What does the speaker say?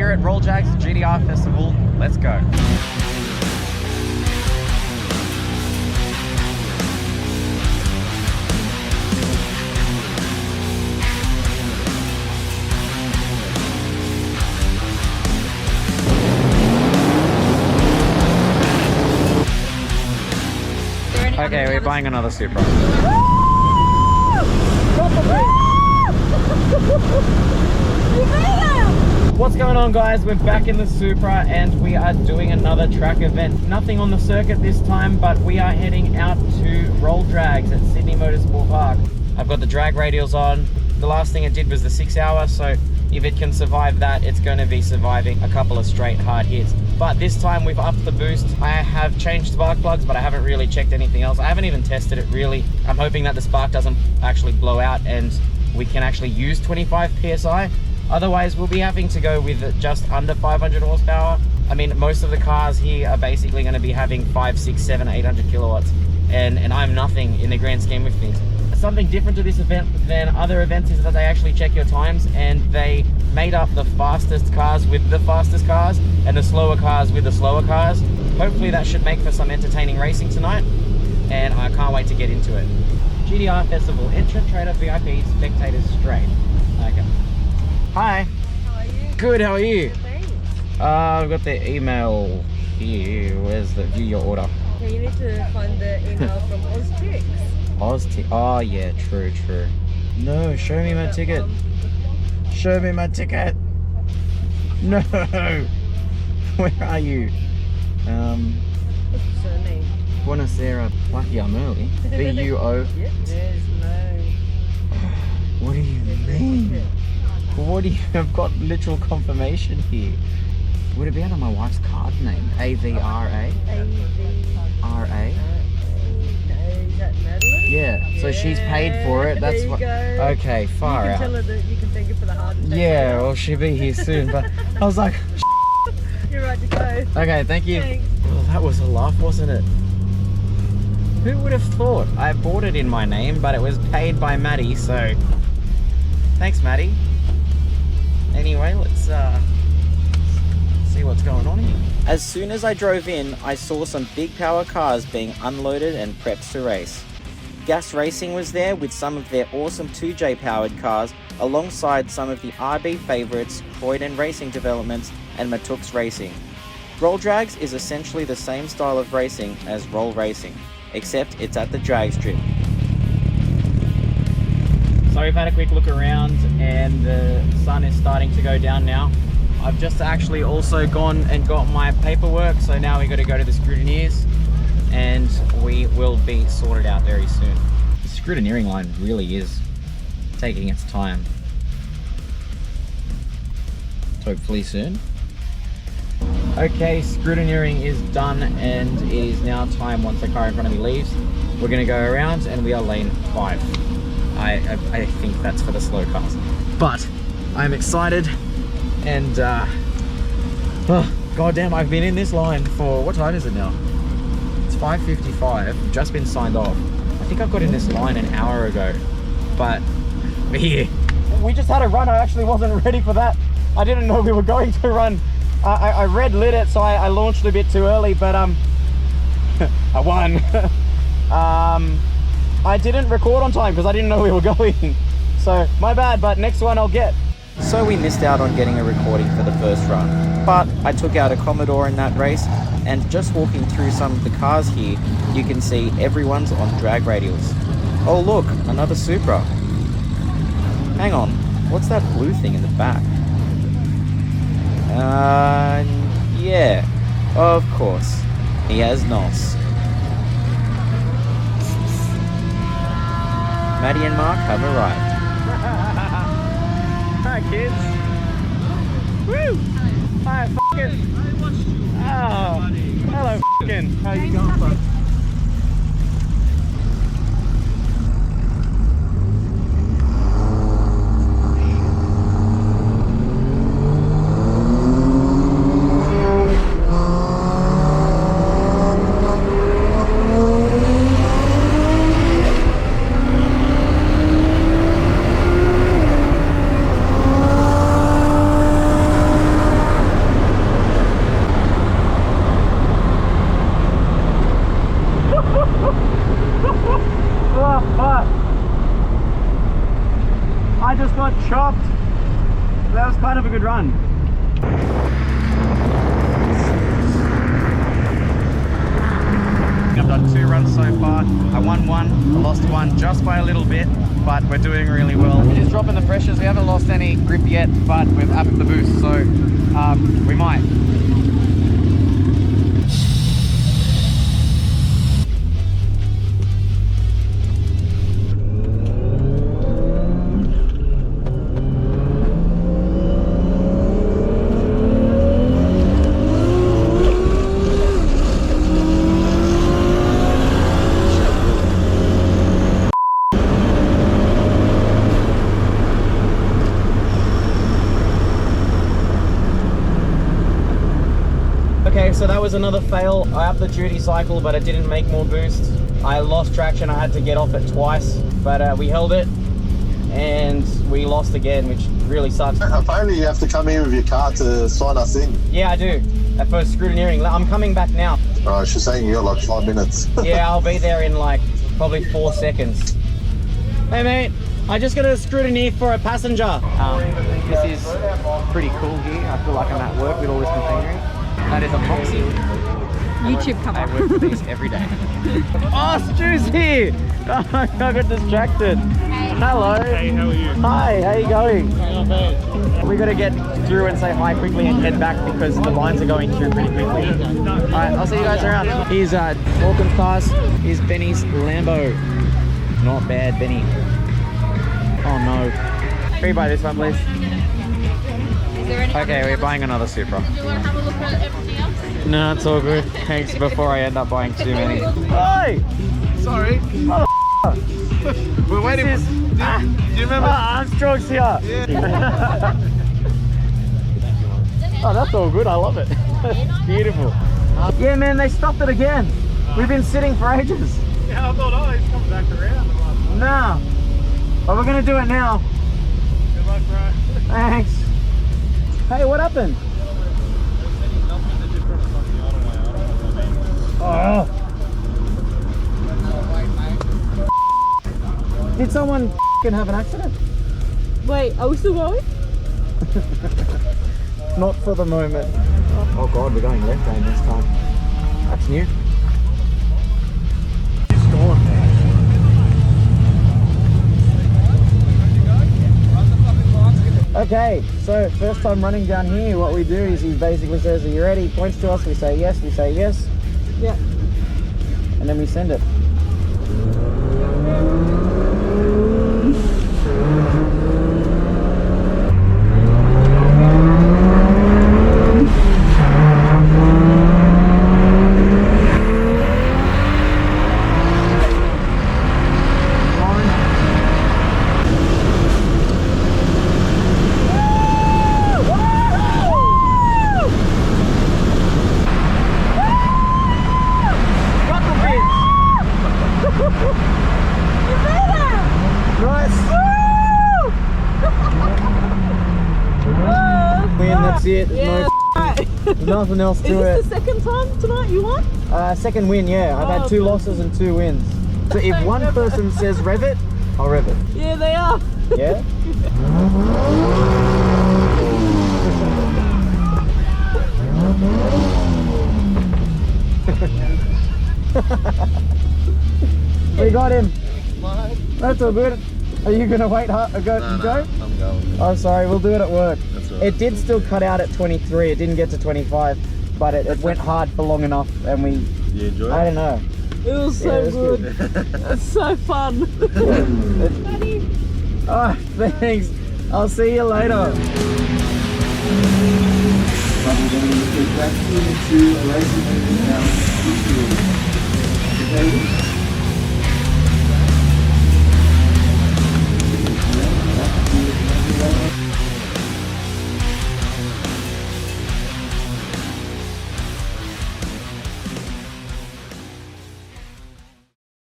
here at Roll Jags GDR Festival. Let's go. Okay, we're buying another Supra. What's going on, guys? We're back in the Supra and we are doing another track event. Nothing on the circuit this time, but we are heading out to Roll Drags at Sydney Motorsport Park. I've got the drag radials on. The last thing it did was the 6 hour, so if it can survive that, it's going to be surviving a couple of straight hard hits. But this time we've upped the boost. I have changed spark plugs, but I haven't really checked anything else. I haven't even tested it really. I'm hoping that the spark doesn't actually blow out and we can actually use 25 PSI. Otherwise, we'll be having to go with just under 500 horsepower. I mean, most of the cars here are basically going to be having 5, 6, 7, 800 kilowatts. And I'm nothing in the grand scheme of things. Something different to this event than other events is that they actually check your times, and they made up the fastest cars with the fastest cars and the slower cars with the slower cars. Hopefully that should make for some entertaining racing tonight, and I can't wait to get into it. GDR Festival, entrant, trader, VIP, spectators straight. Okay. Hi. How are you? Good, how are you? Good, thanks. I've got the email here. Where's the view your order? Okay, you need to find the email from Oztix. Oh yeah, true. No, show me my ticket. Show me my ticket. No. Where are you? What's your surname? Buonasera. Lucky I'm early. B-U-O. Yep, there's no... What do you mean? What do you... I've got literal confirmation here. Would it be under my wife's card name? A-V-R-A? R-A? Is that Madeline? Yeah, so she's paid for it. That's what. Okay, far You out. can tell her that you can thank her for the hard. Yeah, well, she'll be here soon. But I was like, you're right to go. okay, thank you. Thanks. Well, that was a laugh, wasn't it? Who would have thought? I bought it in my name, but it was paid by Maddie. So, thanks, Maddie. Anyway, let's see what's going on here. As soon as I drove in, I saw some big power cars being unloaded and prepped to race. Gas Racing was there with some of their awesome 2J powered cars alongside some of the RB favourites, Croydon Racing Developments and Matux Racing. Roll Drags is essentially the same style of racing as Roll Racing, except it's at the drag strip. So we've had a quick look around and the sun is starting to go down now. I've just actually also gone and got my paperwork, so now we got to go to the scrutineers and we will be sorted out very soon. The scrutineering line really is taking its time. Hopefully soon. Okay, scrutineering is done and it is now time, once the car in front of me leaves, we're going to go around and we are lane 5. I think that's for the slow cars. But I'm excited. And oh goddamn, I've been in this line for, what time is it now? It's 5:55, just been signed off. I think I got in this line an hour ago, but yeah, we just had a run. I actually wasn't ready for that. I didn't know we were going to run. I red lit it, so I launched a bit too early, but I won. I didn't record on time because I didn't know we were going, so my bad, but next one I'll get. So we missed out on getting a recording for the first run, but I took out a Commodore in that race, and just walking through some of the cars here, you can see everyone's on drag radials. Oh look, another Supra. Hang on, what's that blue thing in the back? Yeah, of course, he has NOS. Maddie and Mark have arrived. Hi kids. Woo! Hi fucking. Oh, hello fucking. How you going, bud? one. I've done 2 runs so far. I won 1, I lost 1 just by a little bit, but we're doing really well. We're just dropping the pressures. We haven't lost any grip yet, but we've upped the boost, so we might. Okay, so that was another fail. I upped the duty cycle, but it didn't make more boost. I lost traction. I had to get off it twice, but we held it and we lost again, which really sucks. Apparently you have to come in with your car to sign us in. Yeah, I do. For scrutineering. I'm coming back now. She's saying you got like 5 minutes. Yeah, I'll be there in like probably 4 seconds. Hey mate, I just got a scrutiny for a passenger. This is pretty cool here. I feel like I'm at work with all this machinery. That is a Moxie. YouTube cover. I work for these every day. Oh, Stu's here! Oh, I got distracted. Hello. Hey, how are you? Hi, how you going? Not bad. We got to get through and say hi quickly and head back because the lines are going through pretty quickly. Alright, I'll see you guys around. Here's Falcon's cars. Here's Benny's Lambo. Not bad, Benny. Oh no. Can you buy this one, please? Okay, we're buying another Supra. Do you want to have a look at everything else? No, it's all good. Thanks, before I end up buying too many. Hey! Sorry. We're waiting. This is, Do you remember? Armstrong's here. Yeah. Oh, that's all good. I love it. It's beautiful. Yeah, man, they stopped it again. We've been sitting for ages. Yeah, I thought, oh, he's coming back around. Nah. But we're going to do it now. Good luck, bro. Thanks. Hey, what happened? Oh. Did someone have an accident? Wait, are we still going? Not for the moment. Oh god, we're going left lane this time. That's new. Okay, so first time running down here, what we do is he basically says, are you ready? He points to us, we say yes, Yeah. and then we send it. That's it. Yeah. No, nothing else Is to this it. the second time tonight you won? Second win, yeah. I've had 2 losses and 2 wins. So if one person says rev it, I'll rev it. Yeah, they are. Yeah? We got him. That's all good. Are you gonna wait? Go? I'm going. Oh, sorry. We'll do it at work. That's all right. It did still cut out at 23. It didn't get to 25, but it went hard for long enough, and we. You enjoy I don't know. It was so Yeah, it was good. It's so fun. Oh, thanks. I'll see you later. Back into a racing now.